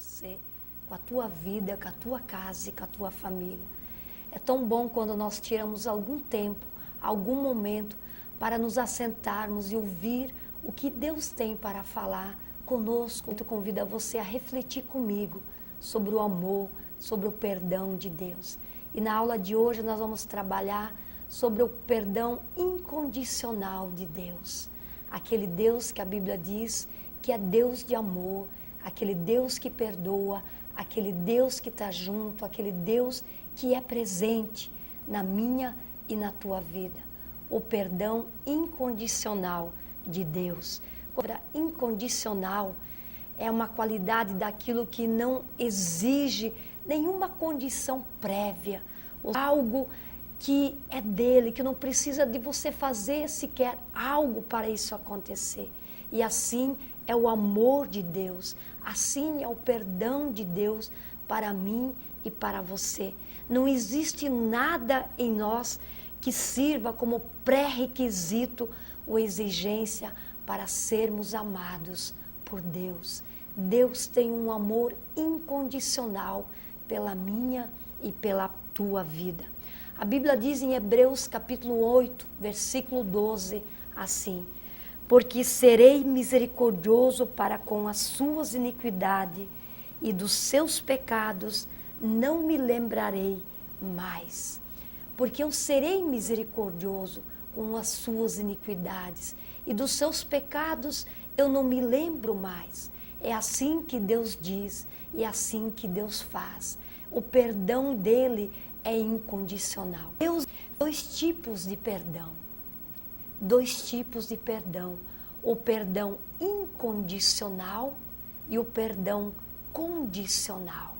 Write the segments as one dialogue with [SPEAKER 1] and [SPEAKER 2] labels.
[SPEAKER 1] você, com a tua vida, com a tua casa e com a tua família. É tão bom quando nós tiramos algum tempo, algum momento, para nos assentarmos e ouvir o que Deus tem para falar conosco. Eu convido você a refletir comigo sobre o amor, sobre o perdão de Deus. E na aula de hoje nós vamos trabalhar sobre o perdão incondicional de Deus. Aquele Deus que a Bíblia diz que é Deus de amor, aquele Deus que perdoa, aquele Deus que está junto, aquele Deus que é presente na minha e na tua vida. O perdão incondicional de Deus. Incondicional é uma qualidade daquilo que não exige nenhuma condição prévia, algo que é dele, que não precisa de você fazer sequer algo para isso acontecer. E assim é o amor de Deus, assim é o perdão de Deus para mim e para você. Não existe nada em nós que sirva como pré-requisito ou exigência para sermos amados por Deus. Deus tem um amor incondicional pela minha e pela tua vida. A Bíblia diz em Hebreus capítulo 8, versículo 12, assim: porque serei misericordioso para com as suas iniquidades e dos seus pecados não me lembrarei mais. Porque eu serei misericordioso com as suas iniquidades e dos seus pecados eu não me lembro mais. É assim que Deus diz e é assim que Deus faz. O perdão dele é incondicional. Deus tem dois tipos de perdão. Dois tipos de perdão. O perdão incondicional e o perdão condicional.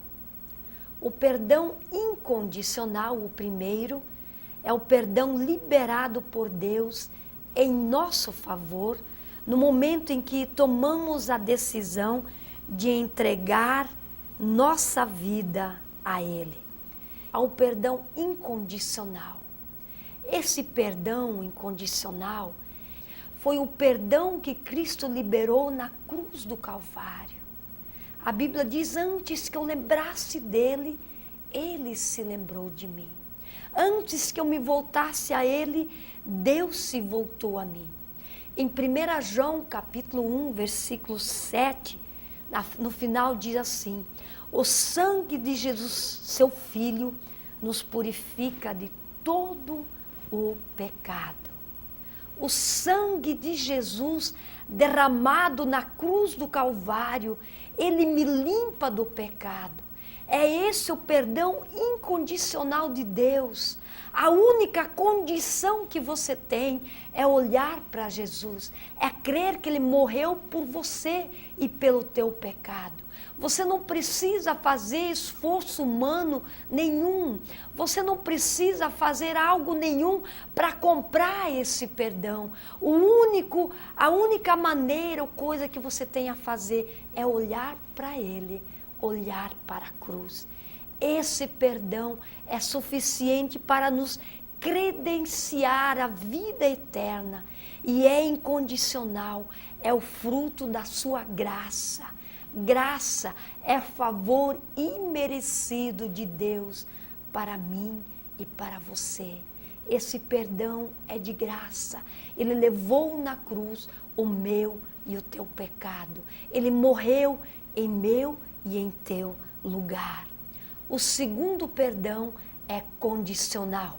[SPEAKER 1] O perdão incondicional, o primeiro, é o perdão liberado por Deus em nosso favor, no momento em que tomamos a decisão de entregar nossa vida a Ele. Ao perdão incondicional. Esse perdão incondicional foi o perdão que Cristo liberou na cruz do Calvário. A Bíblia diz, antes que eu lembrasse dele, ele se lembrou de mim. Antes que eu me voltasse a ele, Deus se voltou a mim. Em 1 João capítulo 1, versículo 7, no final diz assim: o sangue de Jesus, seu Filho, nos purifica de todo o pecado. O sangue de Jesus derramado na cruz do Calvário, ele me limpa do pecado. É esse o perdão incondicional de Deus. A única condição que você tem é olhar para Jesus, é crer que ele morreu por você e pelo teu pecado. Você não precisa fazer esforço humano nenhum. Você não precisa fazer algo nenhum para comprar esse perdão. A única maneira ou coisa que você tem a fazer é olhar para ele, olhar para a cruz. Esse perdão é suficiente para nos credenciar a vida eterna e é incondicional, é o fruto da sua graça. Graça é favor imerecido de Deus para mim e para você. Esse perdão é de graça. Ele levou na cruz o meu e o teu pecado. Ele morreu em meu e em teu lugar. O segundo perdão é condicional.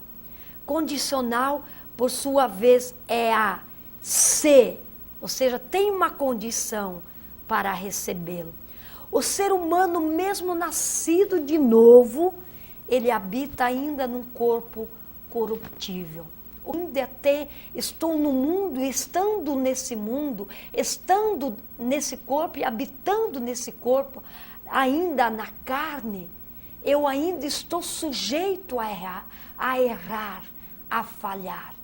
[SPEAKER 1] Condicional, por sua vez, é a ser, ou seja, tem uma condição para recebê-lo. O ser humano, mesmo nascido de novo, ele habita ainda num corpo corruptível. Ainda até estou no mundo, estando nesse mundo, estando nesse corpo e habitando nesse corpo, ainda na carne, eu ainda estou sujeito a errar, a falhar.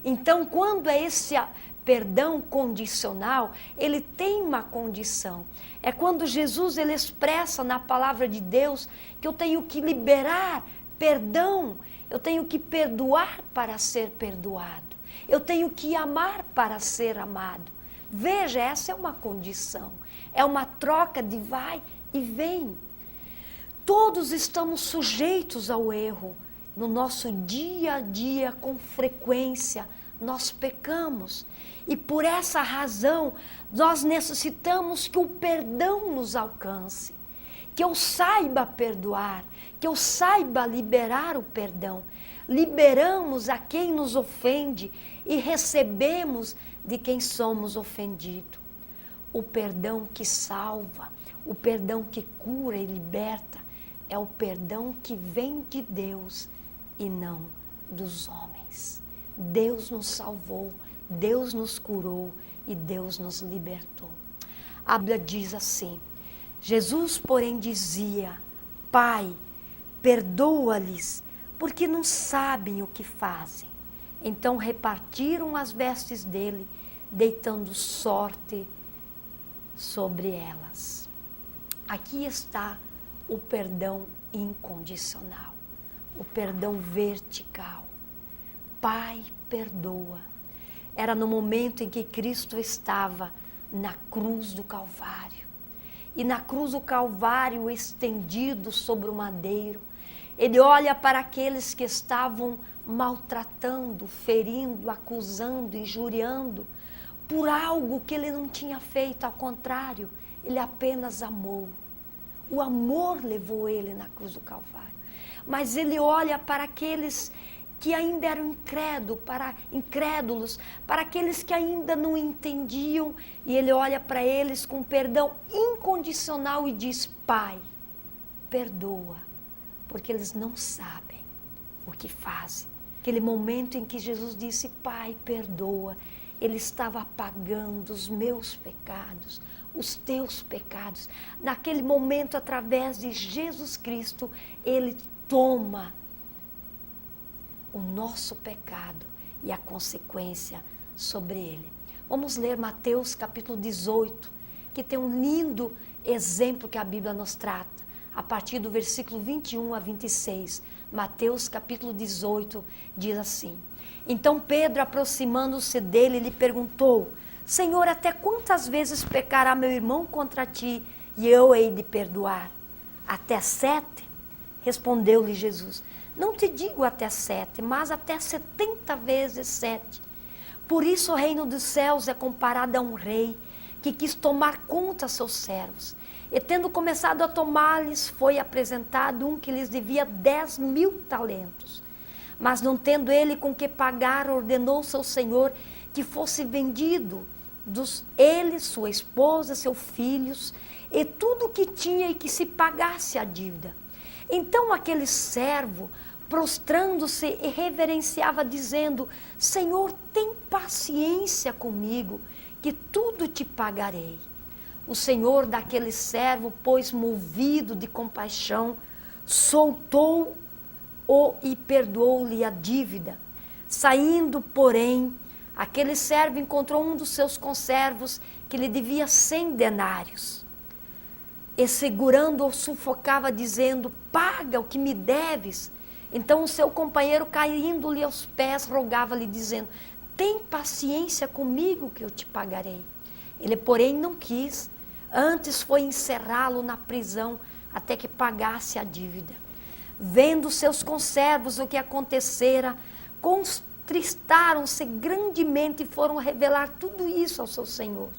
[SPEAKER 1] Então, quando é esse perdão condicional, ele tem uma condição. É quando Jesus ele expressa na palavra de Deus que eu tenho que liberar perdão, eu tenho que perdoar para ser perdoado, eu tenho que amar para ser amado. Veja, essa é uma condição, é uma troca de vai e vem. Todos estamos sujeitos ao erro. No nosso dia a dia, com frequência, nós pecamos. E por essa razão, nós necessitamos que o perdão nos alcance. Que eu saiba perdoar, que eu saiba liberar o perdão. Liberamos a quem nos ofende e recebemos de quem somos ofendidos. O perdão que salva, o perdão que cura e liberta, é o perdão que vem de Deus e não dos homens. Deus nos salvou, Deus nos curou e Deus nos libertou. A Bíblia diz assim: Jesus, porém, dizia: Pai, perdoa-lhes, porque não sabem o que fazem. Então repartiram as vestes dele, deitando sorte sobre elas. Aqui está o perdão incondicional, o perdão vertical. Pai, perdoa. Era no momento em que Cristo estava na cruz do Calvário. E na cruz do Calvário, estendido sobre o madeiro, ele olha para aqueles que estavam maltratando, ferindo, acusando, injuriando, por algo que ele não tinha feito. Ao contrário, ele apenas amou. O amor levou ele na cruz do Calvário. Mas ele olha para aqueles que ainda eram incrédulos, para aqueles que ainda não entendiam, e ele olha para eles com perdão incondicional e diz: Pai, perdoa, porque eles não sabem o que fazem. Aquele momento em que Jesus disse: Pai, perdoa, ele estava apagando os meus pecados, os teus pecados. Naquele momento, através de Jesus Cristo, ele toma o nosso pecado e a consequência sobre ele. Vamos ler Mateus capítulo 18, que tem um lindo exemplo que a Bíblia nos trata, a partir do versículo 21 a 26. Mateus capítulo 18 diz assim: Então Pedro, aproximando-se dele, lhe perguntou: Senhor, até quantas vezes pecará meu irmão contra ti e eu hei de perdoar? Até 7? Respondeu-lhe Jesus: Não te digo até 7, mas até 70 vezes 7. Por isso o reino dos céus é comparado a um rei que quis tomar conta a seus servos. E tendo começado a tomar-lhes, foi apresentado um que lhes devia 10.000 talentos. Mas não tendo ele com que pagar, ordenou seu senhor que fosse vendido, ele, sua esposa, seus filhos, e tudo o que tinha, e que se pagasse a dívida. Então aquele servo, prostrando-se, reverenciava, dizendo: Senhor, tem paciência comigo, que tudo te pagarei. O senhor daquele servo, pois movido de compaixão, soltou-o e perdoou-lhe a dívida. Saindo, porém, aquele servo encontrou um dos seus conservos que lhe devia 100 denários. E segurando-o, sufocava, dizendo: Paga o que me deves. Então o seu companheiro, caindo-lhe aos pés, rogava-lhe, dizendo: Tem paciência comigo, que eu te pagarei. Ele, porém, não quis. Antes foi encerrá-lo na prisão até que pagasse a dívida. Vendo seus conservos o que acontecera, contristaram-se grandemente e foram revelar tudo isso ao seu senhor.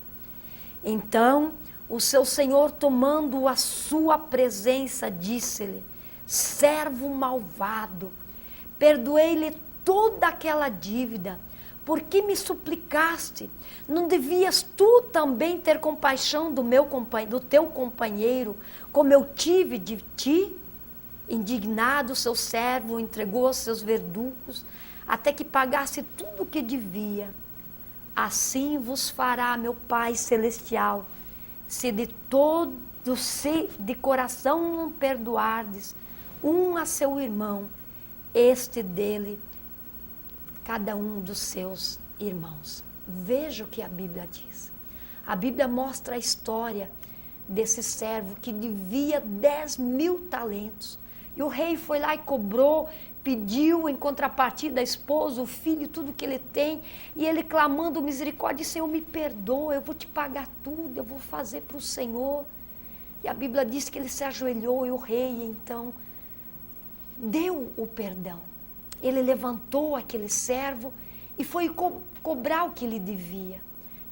[SPEAKER 1] Então o seu senhor, tomando-o à sua presença, disse-lhe: Servo malvado, perdoei-lhe toda aquela dívida. Por que me suplicaste? Não devias tu também ter compaixão do teu companheiro, como eu tive de ti? Indignado, seu servo o entregou aos seus verdugos, até que pagasse tudo o que devia. Assim vos fará meu Pai Celestial, se de coração não perdoardes um a seu irmão, este dele, cada um dos seus irmãos. Veja o que a Bíblia diz. A Bíblia mostra a história desse servo que devia 10.000 talentos. E o rei foi lá e cobrou, pediu em contrapartida a esposa, o filho, tudo que ele tem. E ele clamando misericórdia: Senhor, me perdoa, eu vou te pagar tudo, eu vou fazer para o Senhor. E a Bíblia diz que ele se ajoelhou e o rei, então, deu o perdão. Ele levantou aquele servo e foi cobrar o que lhe devia.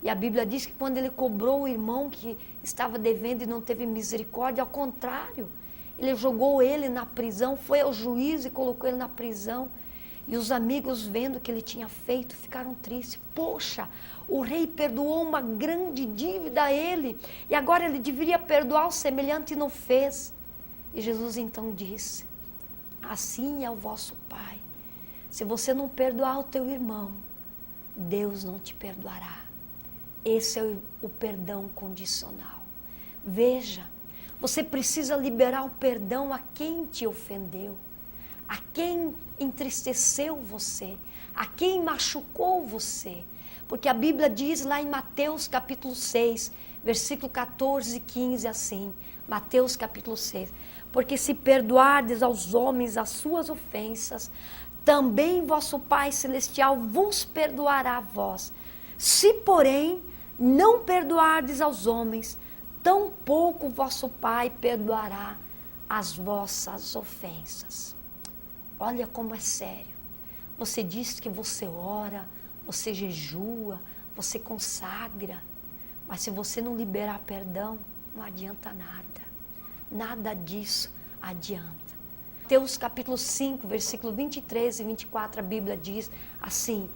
[SPEAKER 1] E a Bíblia diz que quando ele cobrou o irmão que estava devendo e não teve misericórdia, ao contrário, ele jogou ele na prisão, foi ao juiz e colocou ele na prisão. E os amigos, vendo o que ele tinha feito, ficaram tristes. Poxa, o rei perdoou uma grande dívida a ele, e agora ele deveria perdoar o semelhante e não fez. E Jesus então disse: assim é o vosso Pai. Se você não perdoar o teu irmão, Deus não te perdoará. Esse é o perdão condicional. Veja, você precisa liberar o perdão a quem te ofendeu, a quem entristeceu você, a quem machucou você. Porque a Bíblia diz lá em Mateus capítulo 6, versículo 14 e 15 assim, Mateus capítulo 6, porque se perdoardes aos homens as suas ofensas, também vosso Pai Celestial vos perdoará a vós. Se, porém, não perdoardes aos homens, tampouco vosso Pai perdoará as vossas ofensas. Olha como é sério. Você diz que você ora, você jejua, você consagra, mas se você não liberar perdão, não adianta nada. Nada disso adianta. Mateus capítulo 5, versículo 23 e 24, a Bíblia diz assim: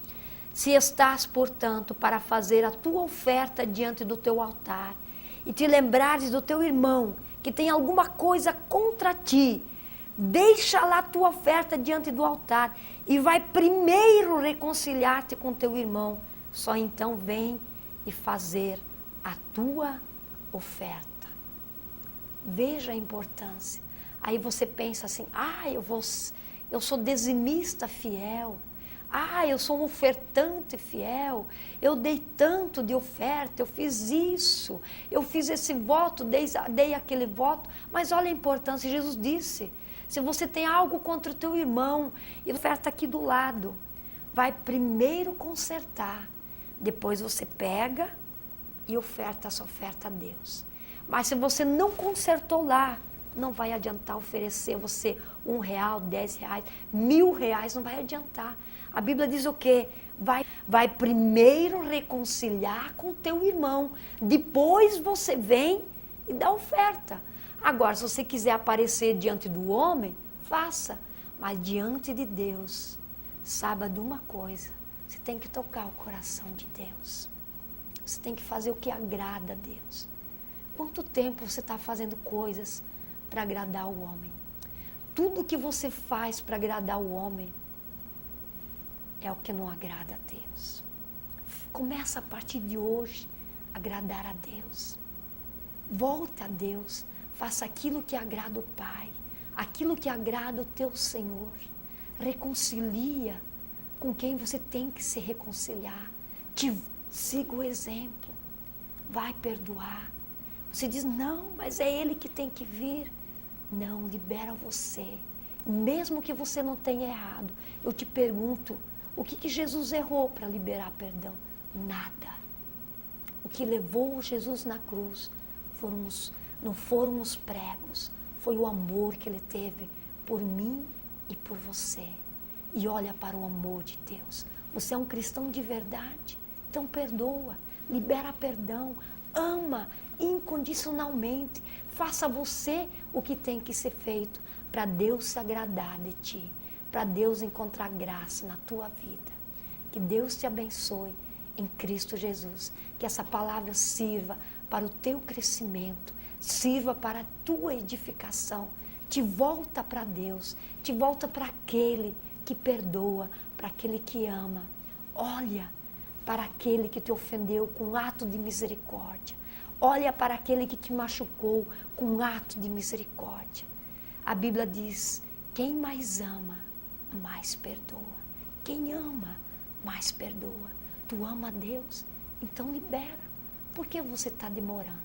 [SPEAKER 1] se estás, portanto, para fazer a tua oferta diante do teu altar, e te lembrares do teu irmão, que tem alguma coisa contra ti, deixa lá a tua oferta diante do altar, e vai primeiro reconciliar-te com teu irmão, só então vem e fazer a tua oferta. Veja a importância. Aí você pensa assim: eu sou dizimista fiel, eu sou um ofertante fiel, eu dei tanto de oferta, eu fiz isso, eu fiz esse voto, dei aquele voto. Mas olha a importância, Jesus disse: se você tem algo contra o teu irmão, e a oferta aqui do lado, vai primeiro consertar, depois você pega e oferta essa oferta a Deus. Mas se você não consertou lá, não vai adiantar oferecer você R$1, R$10, R$1.000, não vai adiantar. A Bíblia diz o quê? Vai primeiro reconciliar com o teu irmão, depois você vem e dá oferta. Agora, se você quiser aparecer diante do homem, faça, mas diante de Deus, saiba de uma coisa: você tem que tocar o coração de Deus, você tem que fazer o que agrada a Deus. Quanto tempo você está fazendo coisas para agradar o homem? Tudo que você faz para agradar o homem é o que não agrada a Deus. Começa a partir de hoje a agradar a Deus. Volta a Deus, faça aquilo que agrada o Pai, aquilo que agrada o teu Senhor. Reconcilia com quem você tem que se reconciliar. Siga o exemplo, vai perdoar. Você diz: não, mas é ele que tem que vir. Não, libera você. Mesmo que você não tenha errado, eu te pergunto, o que Jesus errou para liberar perdão? Nada. O que levou Jesus na cruz não foram os pregos, foi o amor que ele teve por mim e por você. E olha para o amor de Deus. Você é um cristão de verdade? Então perdoa, libera perdão, ama incondicionalmente. Faça você o que tem que ser feito para Deus se agradar de ti, para Deus encontrar graça na tua vida. Que Deus te abençoe em Cristo Jesus. Que essa palavra sirva para o teu crescimento, sirva para a tua edificação. Te volta para Deus, te volta para aquele que perdoa, para aquele que ama. Olha para aquele que te ofendeu com um ato de misericórdia. Olha para aquele que te machucou com um ato de misericórdia. A Bíblia diz: quem mais ama, mais perdoa. Quem ama, mais perdoa. Tu ama a Deus? Então libera. Por que você está demorando?